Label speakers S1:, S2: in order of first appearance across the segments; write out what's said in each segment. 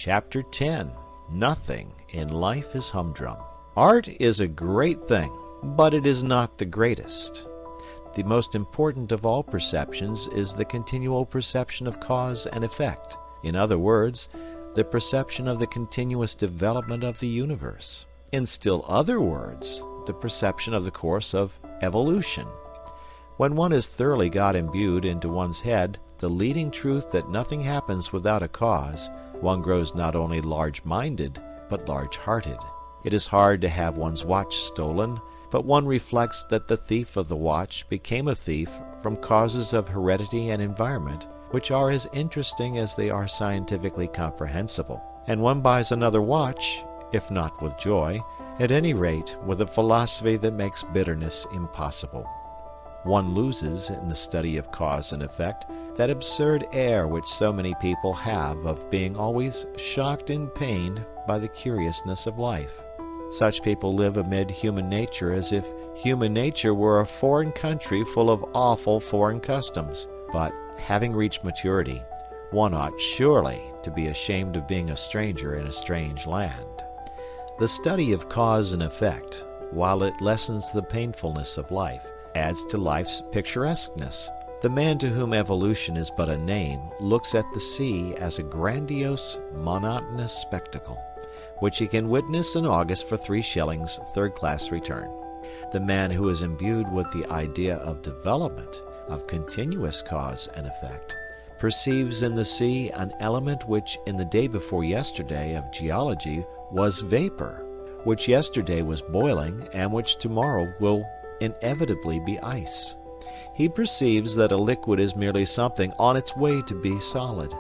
S1: Chapter 10. Nothing in life is humdrum. Art is a great thing, but it is not the greatest. The most important of all perceptions is the continual perception of cause and effect. In other words, the perception of the continuous development of the universe. In still other words, the perception of the course of evolution. When one has thoroughly got imbued into one's head the leading truth that nothing happens without a cause, one grows not only large-minded, but large-hearted. It is hard to have one's watch stolen, but one reflects that the thief of the watch became a thief from causes of heredity and environment, which are as interesting as they are scientifically comprehensible. And one buys another watch, if not with joy, at any rate with a philosophy that makes bitterness impossible. One loses, in the study of cause and effect, that absurd air which so many people have of being always shocked and pained by the curiousness of life. Such people live amid human nature as if human nature were a foreign country full of awful foreign customs. But, having reached maturity, one ought surely to be ashamed of being a stranger in a strange land. The study of cause and effect, while it lessens the painfulness of life, adds to life's picturesqueness. The man to whom evolution is but a name looks at the sea as a grandiose, monotonous spectacle, which he can witness in August for 3 shillings, third-class return. The man who is imbued with the idea of development, of continuous cause and effect, perceives in the sea an element which in the day before yesterday of geology was vapor, which yesterday was boiling, and which tomorrow will inevitably be ice. He perceives that a liquid is merely something on its way to be solid,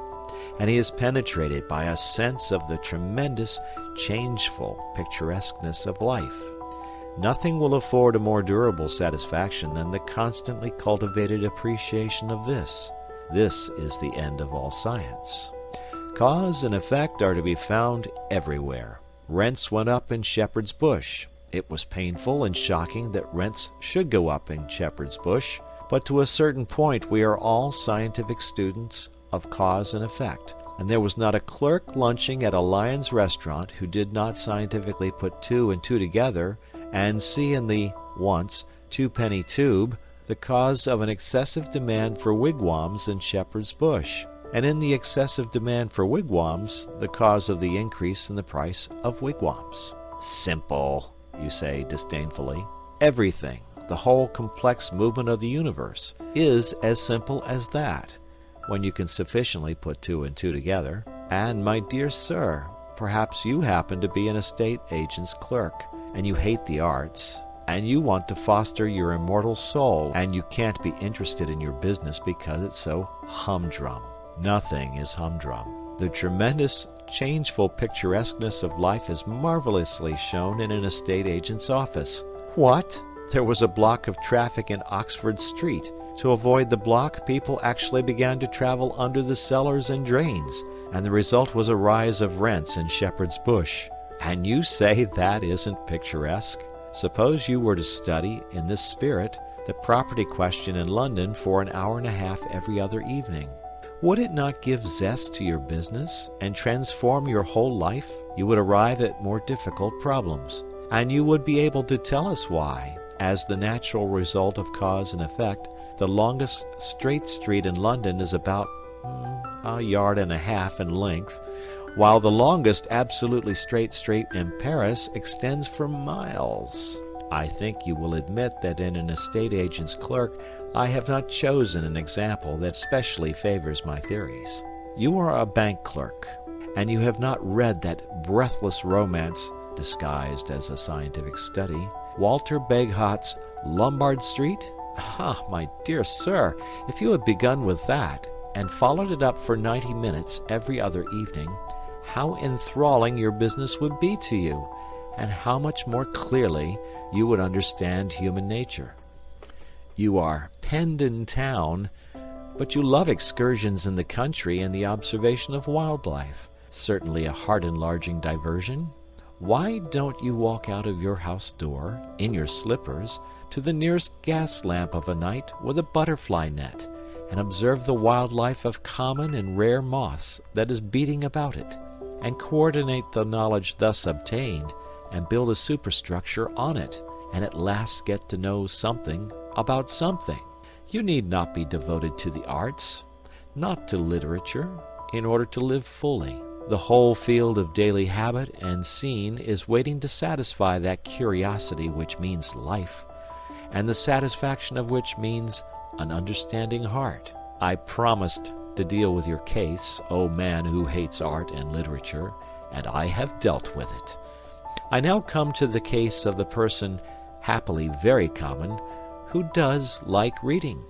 S1: and he is penetrated by a sense of the tremendous, changeful picturesqueness of life. Nothing will afford a more durable satisfaction than the constantly cultivated appreciation of this. This is the end of all science. Cause and effect are to be found everywhere. Rents went up in Shepherd's Bush. It was painful and shocking that rents should go up in Shepherd's Bush, but to a certain point we are all scientific students of cause and effect, and there was not a clerk lunching at a Lyons restaurant who did not scientifically put 2 and 2 together and see in the once 2-penny tube the cause of an excessive demand for wigwams in Shepherd's Bush, and in the excessive demand for wigwams the cause of the increase in the price of wigwams. Simple, you say disdainfully. Everything, the whole complex movement of the universe, is as simple as that, when you can sufficiently put 2 and 2 together. And, my dear sir, perhaps you happen to be an estate agent's clerk, and you hate the arts, and you want to foster your immortal soul, and you can't be interested in your business because it's so humdrum. Nothing is humdrum. The tremendous, changeful picturesqueness of life is marvelously shown in an estate agent's office. What? There was a block of traffic in Oxford Street. To avoid the block, people actually began to travel under the cellars and drains, and the result was a rise of rents in Shepherd's Bush. And you say that isn't picturesque? Suppose you were to study, in this spirit, the property question in London for an hour and a half every other evening. Would it not give zest to your business and transform your whole life? You would arrive at more difficult problems, and you would be able to tell us why, as the natural result of cause and effect, the longest straight street in London is about a yard and a half in length, while the longest absolutely straight street in Paris extends for miles. I think you will admit that in an estate agent's clerk I have not chosen an example that specially favors my theories. You are a bank clerk, and you have not read that breathless romance, disguised as a scientific study, Walter Bagehot's Lombard Street? Ah, my dear sir, if you had begun with that, and followed it up for 90 minutes every other evening, how enthralling your business would be to you, and how much more clearly you would understand human nature. You are penned in town, but you love excursions in the country and the observation of wildlife. Certainly a heart-enlarging diversion. Why don't you walk out of your house door, in your slippers, to the nearest gas lamp of a night with a butterfly net, and observe the wildlife of common and rare moths that is beating about it, and coordinate the knowledge thus obtained, and build a superstructure on it, and at last get to know something about something. You need not be devoted to the arts, not to literature, in order to live fully. The whole field of daily habit and scene is waiting to satisfy that curiosity which means life, and the satisfaction of which means an understanding heart. I promised to deal with your case, O man who hates art and literature, and I have dealt with it. I now come to the case of the person, happily very common, who does like reading.